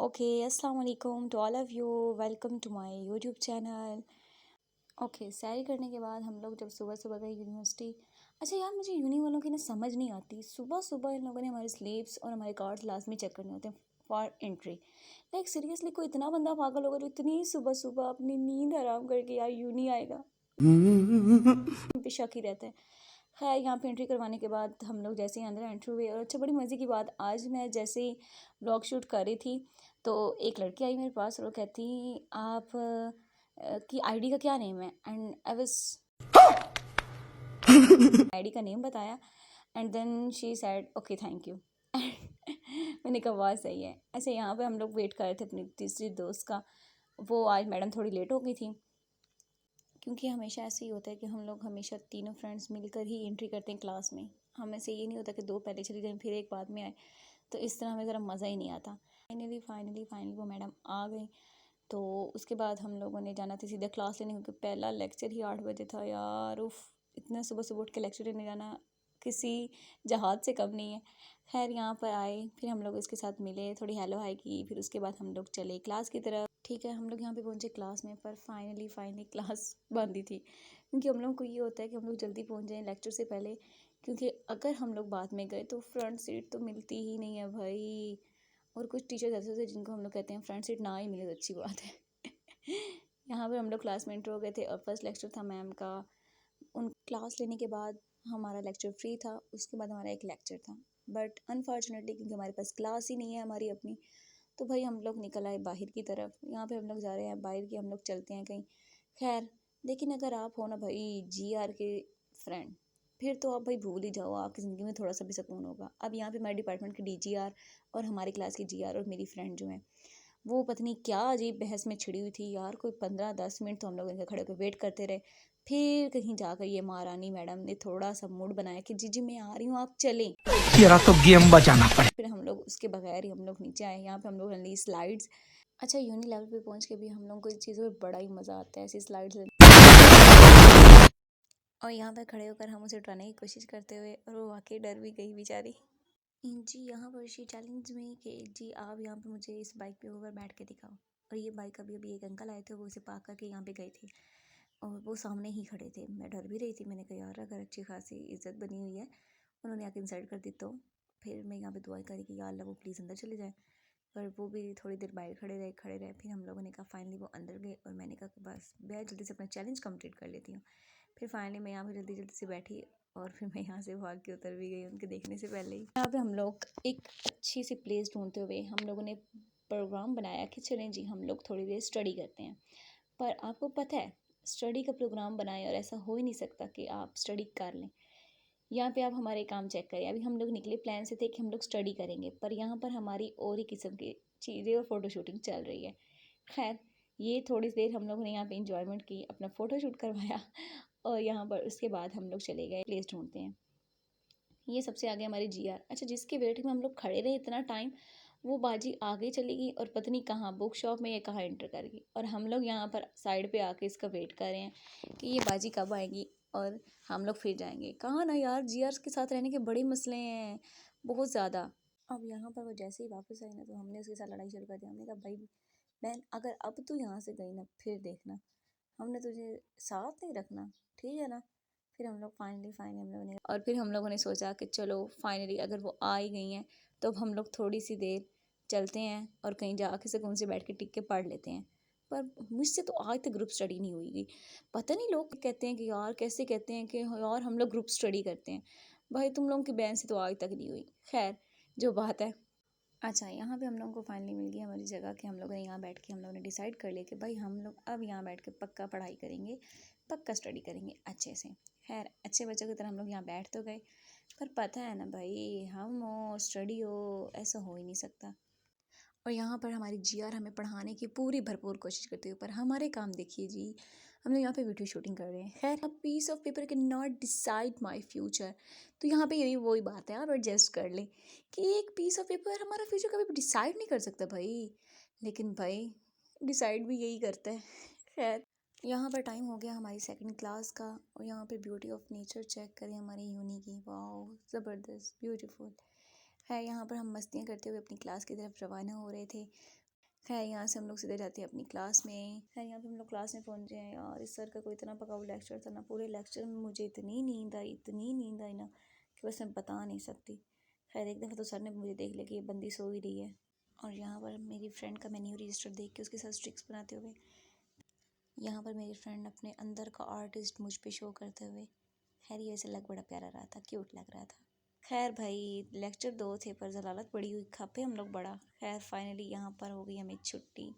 Okay, assalamu alaikum to all of you. Welcome to my YouTube channel. Okay सैर करने के बाद हम लोग जब सुबह सुबह गए यूनिवर्सिटी। अच्छा यार, मुझे यूनी वालों की ना समझ नहीं आती। सुबह सुबह इन लोगों ने हमारे स्लीप्स और हमारे कार्ड्स लाजमी चेक करने होते हैं फॉर एंट्री। लाइक सीरियसली, कोई इतना बंदा पागल होगा जो इतनी सुबह सुबह अपनी नींद हराम करके यार यूनी आएगा? पे शक ही रहता है। खैर, यहाँ पे एंट्री करवाने के बाद हम लोग जैसे ही अंदर एंट्री हुए, और अच्छा बड़ी मज़े की बात, आज मैं जैसे ही ब्लॉग शूट कर रही थी तो एक लड़की आई मेरे पास और वो कहती, आप की आईडी का क्या नेम है? एंड आई वाज आईडी का नेम बताया and then she said okay thank you. मैंने कहा वाह सही है। ऐसे यहाँ पे हम लोग वेट कर रहे थे अपनी तीसरी दोस्त का। वो आज मैडम थोड़ी लेट हो गई थी, क्योंकि हमेशा ऐसे ही होता है कि हम लोग हमेशा तीनों फ्रेंड्स मिलकर ही एंट्री करते हैं क्लास में। हमें से ये नहीं होता कि दो पहले चली जाएं फिर एक बाद में आए, तो इस तरह हमें ज़रा मज़ा ही नहीं आता। फाइनली वो मैडम आ गई। तो उसके बाद हम लोगों ने जाना था सीधा क्लास लेने, क्योंकि पहला लेक्चर ही 8 बजे था यार। उफ, इतना सुबह सुबह उठ के लेक्चर लेने जाना किसी जहाज़ से कम नहीं है। खैर, यहाँ पर आए, फिर हम लोग इसके साथ मिले, थोड़ी हेलो हाय की, फिर उसके बाद हम लोग चले क्लास की तरफ। ठीक है, हम लोग यहाँ पे पहुँचे क्लास में, पर फाइनली क्लास बंदी थी। क्योंकि हम लोग को ये होता है कि हम लोग जल्दी पहुँच जाएँ लेक्चर से पहले, क्योंकि अगर हम लोग बाद में गए तो फ्रंट सीट तो मिलती ही नहीं है भाई। और कुछ टीचर्स ऐसे थे जिनको हम लोग कहते हैं फ्रंट सीट ना ही मिले तो अच्छी बात है। यहाँ पर हम लोग क्लास में एंटर हो गए थे और फर्स्ट लेक्चर था मैम का। उन क्लास लेने के बाद हमारा लेक्चर फ्री था, उसके बाद हमारा एक लेक्चर था। बट अनफॉर्चुनेटली क्योंकि हमारे पास क्लास ही नहीं है हमारी अपनी, तो भाई हम लोग निकल आए बाहर की तरफ। यहाँ पे हम लोग जा रहे हैं बाहर की, हम लोग चलते हैं कहीं। खैर, लेकिन अगर आप हो ना भाई GR के फ्रेंड, फिर तो आप भाई भूल ही जाओ, आपकी ज़िंदगी में थोड़ा सा भी सुकून होगा। अब यहाँ पे हमारे डिपार्टमेंट के DGR और हमारी क्लास की GR और मेरी फ्रेंड जो है, वो पता नहीं क्या अजीब बहस में छिड़ी हुई थी यार। कोई 15-10 मिनट तो हम लोग इनके खड़े होकर वेट करते रहे। फिर कहीं जाकर ये महारानी मैडम ने थोड़ा सा मूड बनाया कि जी जी मैं आ रही हूँ, आप चलें। तेरा तो गेम बजाना पड़े। फिर हम लोग उसके बगैर ही हम लोग नीचे आए। यहाँ पे हम लोग ली स्लाइड्स। अच्छा, यूनी लेवल पे पहुँच के भी हम लोग को इस चीज़ों में बड़ा ही मज़ा आता है, ऐसी स्लाइड्स। और यहाँ पर खड़े होकर हम उसे उठाने की कोशिश करते हुए, और वो वाकई डर भी गई बेचारी। जी, यहाँ पर शी चैलेंज में कि जी आप यहाँ पे मुझे इस बाइक पे होकर बैठ के दिखाओ। और ये बाइक अभी अभी एक अंकल आए थे, वो इसे पार्क करके यहाँ पे गए थे और वो सामने ही खड़े थे। मैं डर भी रही थी, मैंने कहा यार अगर अच्छी खासी इज्जत बनी हुई है, उन्होंने आके इंसल्ट कर दी तो। फिर मैं यहाँ पे दुआ करी कि या अल्लाह वो प्लीज़ अंदर चले जाए, पर वो भी थोड़ी देर बाहर खड़े रहे। फिर हम लोगों ने कहा फाइनली वो अंदर गए, और मैंने कहा कि बस मैं जल्दी से अपना चैलेंज कंप्लीट कर लेती हूँ। फिर फाइनली मैं यहाँ पे जल्दी जल्दी से बैठी, और फिर मैं यहाँ से भाग के उतर भी गई उनके देखने से पहले ही। यहाँ पे हम लोग एक अच्छी सी प्लेस ढूंढते हुए हम लोगों ने प्रोग्राम बनाया कि चलें जी हम लोग थोड़ी देर स्टडी करते हैं। पर आपको पता है, स्टडी का प्रोग्राम बनाए और ऐसा हो ही नहीं सकता कि आप स्टडी कर लें। यहाँ पे आप हमारे काम चेक करें। अभी हम लोग निकले प्लान से थे कि हम लोग स्टडी करेंगे, पर यहाँ पर हमारी और ही किस्म की चीज़ें और फ़ोटो शूटिंग चल रही है। खैर, ये थोड़ी देर हम लोगों ने यहाँ पे इंजॉयमेंट की, अपना फ़ोटो शूट करवाया, और यहाँ पर उसके बाद हम लोग चले गए प्लेस ढूंढते हैं। ये सबसे आगे हमारी GR। अच्छा, जिसके वेट में हम लोग खड़े रहे इतना टाइम, वो बाजी आगे चली गई और पता नहीं कहाँ बुक शॉप में, ये कहाँ एंटर कर गई, और हम लोग यहाँ पर साइड पे आके इसका वेट कर रहे हैं कि ये बाजी कब आएगी और हम लोग फिर जाएंगे। कहाँ ना यार, GR के साथ रहने के बड़े मसले हैं, बहुत ज़्यादा। अब यहाँ पर वो जैसे ही वापस आई ना, तो हमने उसके साथ लड़ाई शुरू कर दी। हमने कहा भाई बहन, अगर अब तू यहाँ से गई ना, फिर देखना हमने तुझे साथ नहीं रखना, ठीक है ना। फिर हम लोग फाइनली हम लोगों ने, और फिर हम लोगों ने सोचा कि चलो फाइनली अगर वो आ ही गई हैं, तो अब हम लोग थोड़ी सी देर चलते हैं और कहीं जाके सुकून से बैठ के टिक के पढ़ लेते हैं। पर मुझसे तो आज तक ग्रुप स्टडी नहीं हुई। पता नहीं लोग कहते हैं कि यार, कैसे कहते हैं कि यार हम लोग ग्रुप स्टडी करते हैं। भाई तुम लोगों की बहन से तो आज तक नहीं हुई। खैर, जो बात है। अच्छा, यहाँ पे हम लोगों को फाइनली मिल गई हमारी जगह, कि हम लोगों ने यहाँ बैठ के हम लोगों ने डिसाइड कर लिया कि भाई हम लोग अब यहाँ बैठ के पक्का पढ़ाई करेंगे, पक्का स्टडी करेंगे अच्छे से। खैर, अच्छे बच्चों की तरह हम लोग यहाँ बैठ तो गए, पर पता है ना भाई, हम हो स्टडी हो, ऐसा हो ही नहीं सकता। और यहाँ पर हमारी GR हमें पढ़ाने की पूरी भरपूर कोशिश करती है, पर हमारे काम देखिए जी, हम लोग यहाँ पे वीडियो शूटिंग कर रहे हैं। खैर, a piece of paper can not decide my future. तो यहाँ पे यही वही बात है, आप एडजस्ट कर लें कि एक पीस ऑफ पेपर हमारा फ्यूचर कभी भी डिसाइड नहीं कर सकता भाई, लेकिन भाई डिसाइड भी यही करता है। खैर, यहाँ पर टाइम हो गया हमारी सेकंड क्लास का, और यहाँ पे ब्यूटी ऑफ नेचर चेक करें हमारी यूनी की। वाओ, ज़बरदस्त, ब्यूटीफुल है। यहाँ पर हम मस्तियाँ करते हुए अपनी क्लास की तरफ रवाना हो रहे थे, खैर यहाँ से हम लोग सीधे जाते हैं अपनी क्लास में। खैर यहाँ पे हम लोग क्लास में पहुँचे हैं। यार इस सर का कोई इतना पकाऊ लेक्चर था ना, पूरे लेक्चर में मुझे इतनी नींद आई ना कि बस मैं बता नहीं सकती। खैर एक दफ़ा तो सर ने मुझे देख लिया कि ये बंदी सो ही रही है, और यहाँ पर मेरी फ्रेंड का मैं न्यू रजिस्टर देख के उसके साथ स्ट्रिक्स बनाते हुए, यहाँ पर मेरी फ्रेंड अपने अंदर का आर्टिस्ट मुझ पे शो करते हुए। खैर ये ऐसे लग बड़ा प्यारा रहा था, क्यूट लग रहा था। खैर भाई लेक्चर 2 थे पर जलालत बड़ी हुई, खपे हम लोग बड़ा। खैर फाइनली यहाँ पर हो गई हमें छुट्टी।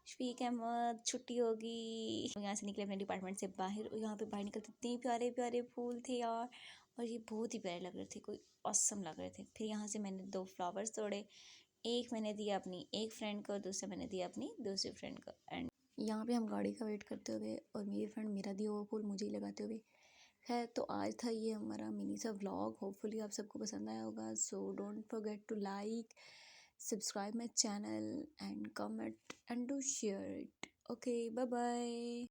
शफीक अहमद छुट्टी होगी। यहाँ से निकले अपने डिपार्टमेंट से बाहर, और यहाँ पे बाहर निकलते इतने प्यारे प्यारे फूल थे यार, और ये बहुत ही प्यारे लग रहे थे, कोई ऑसम लग रहे थे। फिर यहाँ से मैंने 2 फ्लावर्स तोड़े, एक मैंने दिया अपनी एक फ्रेंड को, दूसरा मैंने दिया अपनी दूसरी फ्रेंड को। एंड यहाँ पे हम गाड़ी का वेट करते हुए और मेरी फ्रेंड मेरा दिया हुआ फूल मुझे ही लगाते हुए। खैर तो आज था ये हमारा मिनी सा व्लॉग। होपफुली आप सबको पसंद आया होगा। So don't forget to like, subscribe my channel and comment and do share it. Okay bye bye.